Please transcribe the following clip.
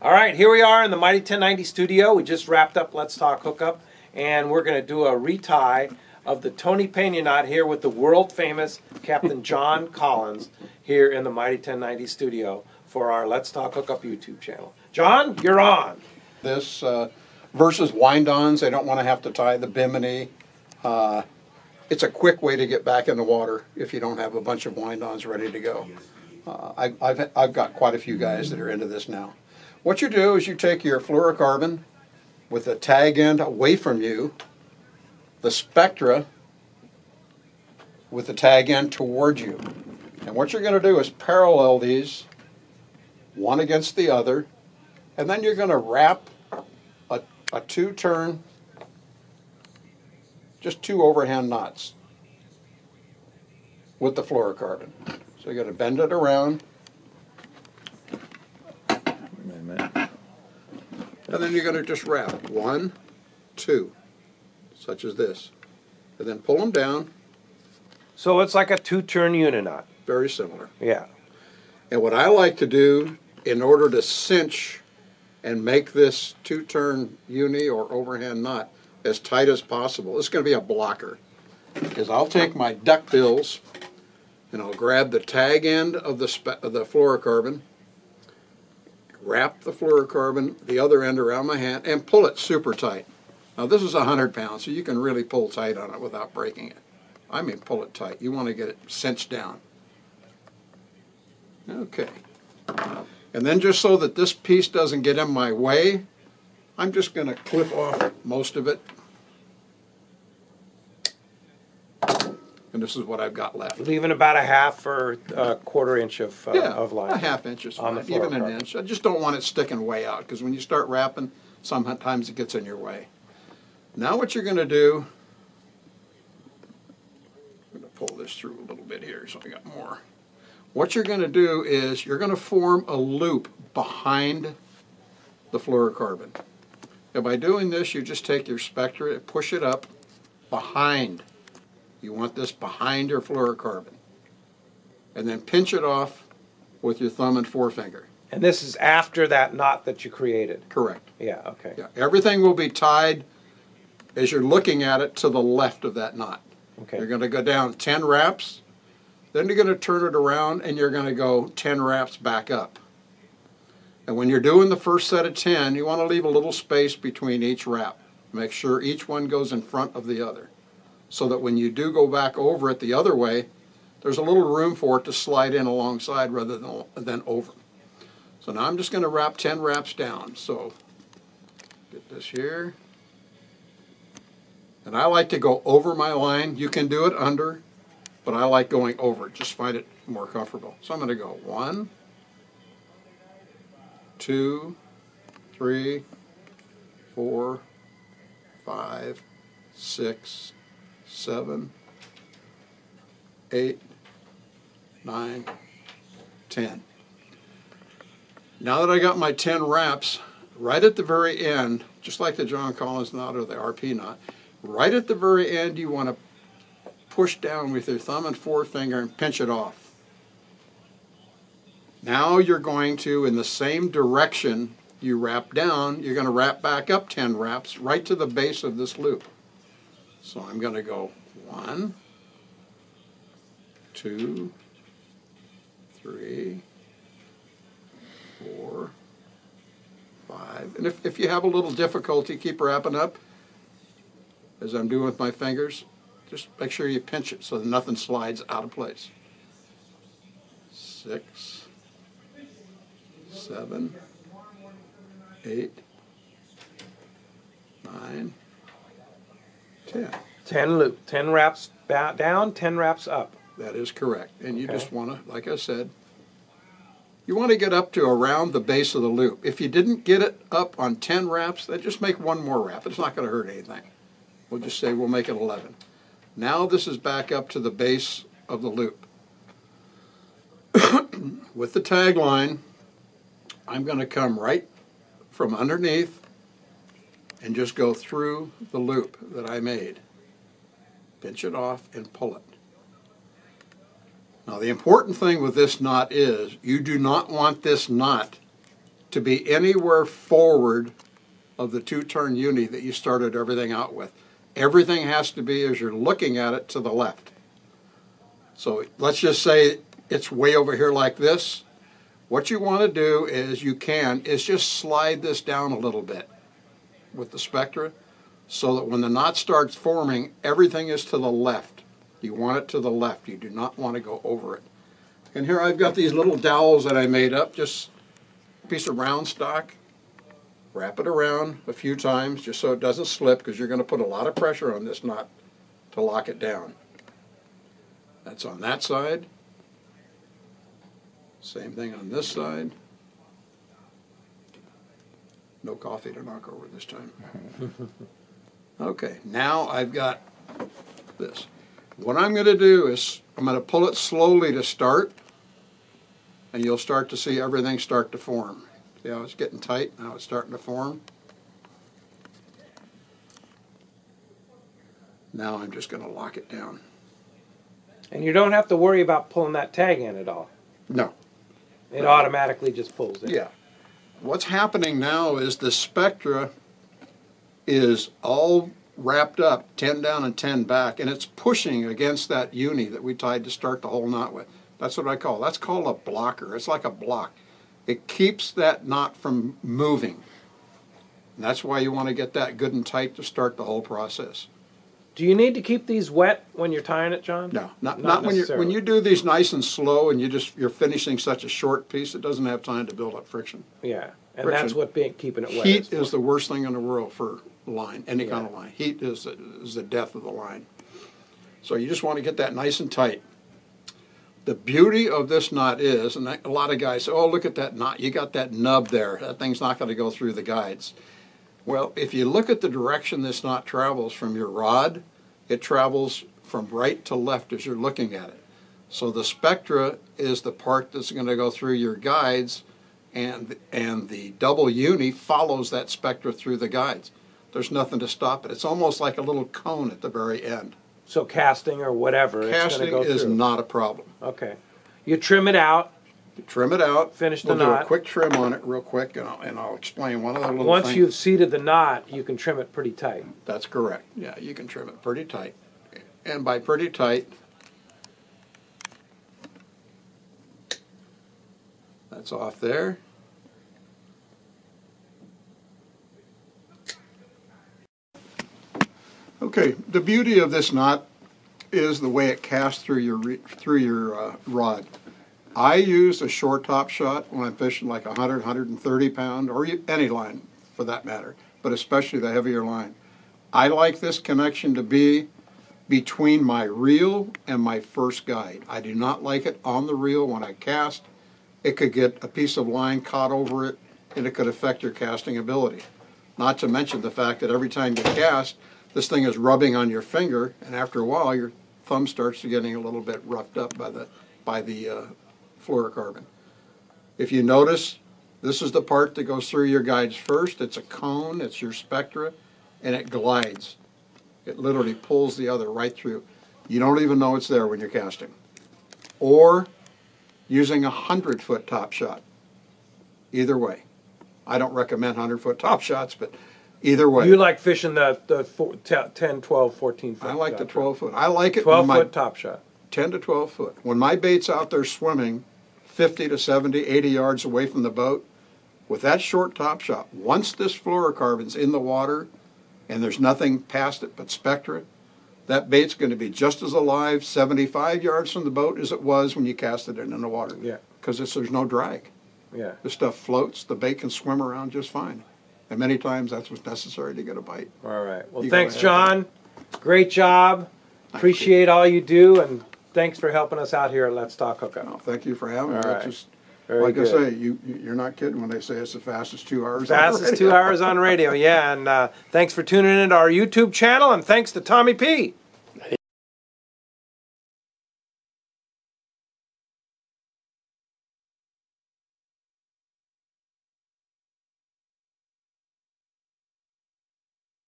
All right, here we are in the Mighty 1090 studio. We just wrapped up Let's Talk Hookup, and we're going to do a retie of the Tony Pena knot here with the world-famous Captain John Collins here in the Mighty 1090 studio for our Let's Talk Hookup YouTube channel. John, you're on. This versus wind-ons, they don't want to have to tie the bimini. It's a quick way to get back in the water if you don't have a bunch of wind-ons ready to go. I've got quite a few guys that are into this now. What you do is you take your fluorocarbon with the tag end away from you, the spectra with the tag end towards you. And what you're going to do is parallel these one against the other, and then you're going to wrap a two-turn, just two overhand knots with the fluorocarbon. So you're going to bend it around. And then you're going to just wrap one, two, such as this. And then pull them down. So it's like a two-turn uniknot. Very similar. Yeah. And what I like to do in order to cinch and make this two-turn uni or overhand knot as tight as possible, it's going to be a blocker. Is I'll take my duck bills and I'll grab the tag end of the fluorocarbon, wrap the fluorocarbon, the other end around my hand, and pull it super tight. Now this is 100 pounds, so you can really pull tight on it without breaking it. I mean pull it tight. You want to get it cinched down. Okay. And then just so that this piece doesn't get in my way, I'm just going to clip off most of it. And this is what I've got left. Leaving about a half or a quarter inch of line. A half inch is on fine, the even an fluorocarbon. inch. I just don't want it sticking way out, because when you start wrapping, sometimes it gets in your way. Now what you're going to do, I'm going to pull this through a little bit here so I got more. What you're going to do is you're going to form a loop behind the fluorocarbon. And by doing this, you just take your spectra and push it up behind. You want this behind your fluorocarbon. And then pinch it off with your thumb and forefinger. And this is after that knot that you created? Correct. Yeah, okay. Yeah, everything will be tied as you're looking at it to the left of that knot. Okay. You're going to go down 10 wraps, then you're going to turn it around and you're going to go 10 wraps back up. And when you're doing the first set of 10, you want to leave a little space between each wrap. Make sure each one goes in front of the other, so that when you do go back over it the other way, there's a little room for it to slide in alongside rather than over. So now I'm just going to wrap 10 wraps down. So get this here. And I like to go over my line. You can do it under, but I like going over it. Just find it more comfortable. So I'm going to go 1, 2, 3, 4, 5, 6, 7, 8, 9, 10. Now that I got my 10 wraps, right at the very end, just like the John Collins knot or the RP knot, right at the very end you want to push down with your thumb and forefinger and pinch it off. Now you're going to, in the same direction you wrap down, you're going to wrap back up 10 wraps right to the base of this loop. So I'm going to go 1, 2, 3, 4, 5. And if you have a little difficulty, keep wrapping up, as I'm doing with my fingers. Just make sure you pinch it so that nothing slides out of place. 6, 7, 8, 9, 10. 10 wraps down, 10 wraps up. That is correct. And you just want to, like I said, you want to get up to around the base of the loop. If you didn't get it up on 10 wraps, then just make one more wrap. It's not going to hurt anything. We'll just say we'll make it 11. Now this is back up to the base of the loop. With the tag line, I'm going to come right from underneath and just go through the loop that I made. Pinch it off and pull it. Now the important thing with this knot is you do not want this knot to be anywhere forward of the two-turn uni that you started everything out with. Everything has to be, as you're looking at it, to the left. So let's just say it's way over here like this. What you want to do is just slide this down a little bit with the spectra so that when the knot starts forming, everything is to the left. You want it to the left. You do not want to go over it. And here I've got these little dowels that I made up, just a piece of round stock. Wrap it around a few times just so it doesn't slip, because you're going to put a lot of pressure on this knot to lock it down. That's on that side. Same thing on this side. No coffee to knock over this time. Okay, now I've got this. What I'm going to do is I'm going to pull it slowly to start, and you'll start to see everything start to form. See how it's getting tight? Now it's starting to form. Now I'm just going to lock it down. And you don't have to worry about pulling that tag in at all. No. It automatically just pulls in. Yeah. What's happening now is the spectra is all wrapped up, 10 down and 10 back, and it's pushing against that uni that we tied to start the whole knot with. That's what I call it. That's called a blocker. It's like a block. It keeps that knot from moving. And that's why you want to get that good and tight to start the whole process. Do you need to keep these wet when you're tying it, John? No, not when you do these nice and slow and you're finishing such a short piece. It doesn't have time to build up friction. Yeah, and that's what keeping it wet. Heat is the worst thing in the world for line, any kind of line. Heat is the death of the line. So you just want to get that nice and tight. The beauty of this knot is, and a lot of guys say, oh, look at that knot. You got that nub there. That thing's not going to go through the guides. Well, if you look at the direction this knot travels from your rod, it travels from right to left as you're looking at it. So the spectra is the part that's going to go through your guides, and the double uni follows that spectra through the guides. There's nothing to stop it. It's almost like a little cone at the very end. So casting or whatever, casting it's going to go is through. Not a problem. Okay. You trim it out. You trim it out. Finish the we'll knot. Do a quick trim on it real quick, and I'll explain one other little thing. Once you've seated the knot, you can trim it pretty tight. That's correct. Yeah, you can trim it pretty tight. And by pretty tight, that's off there. Okay, the beauty of this knot is the way it casts through your rod. I use a short top shot when I'm fishing like 100, 130 pound, or any line for that matter, but especially the heavier line. I like this connection to be between my reel and my first guide. I do not like it on the reel when I cast. It could get a piece of line caught over it, and it could affect your casting ability. Not to mention the fact that every time you cast, this thing is rubbing on your finger, and after a while your thumb starts getting a little bit roughed up by the fluorocarbon. If you notice, this is the part that goes through your guides first. It's a cone, it's your spectra, and it glides. It literally pulls the other right through. You don't even know it's there when you're casting. Or using a 100-foot top shot. Either way. I don't recommend 100-foot top shots, but either way. You like fishing the 10, 12, 14 foot? I like the 12-foot. I like it 12-foot top shot. 10 to 12 foot. When my bait's out there swimming 50 to 70, 80 yards away from the boat, with that short top shot, once this fluorocarbon's in the water and there's nothing past it but spectra, that bait's going to be just as alive 75 yards from the boat as it was when you cast it in the water. Yeah. Because there's no drag. Yeah. The stuff floats, the bait can swim around just fine. And many times that's what's necessary to get a bite. All right. Well, thanks, John. Great job. Appreciate all you do, and thanks for helping us out here at Let's Talk Hookup. No, thank you for having me. All right. Just, Very like good. I say, you're not kidding when they say it's the fastest 2 hours. Fastest 2 hours on radio, yeah. And thanks for tuning in to our YouTube channel, and thanks to Tommy P.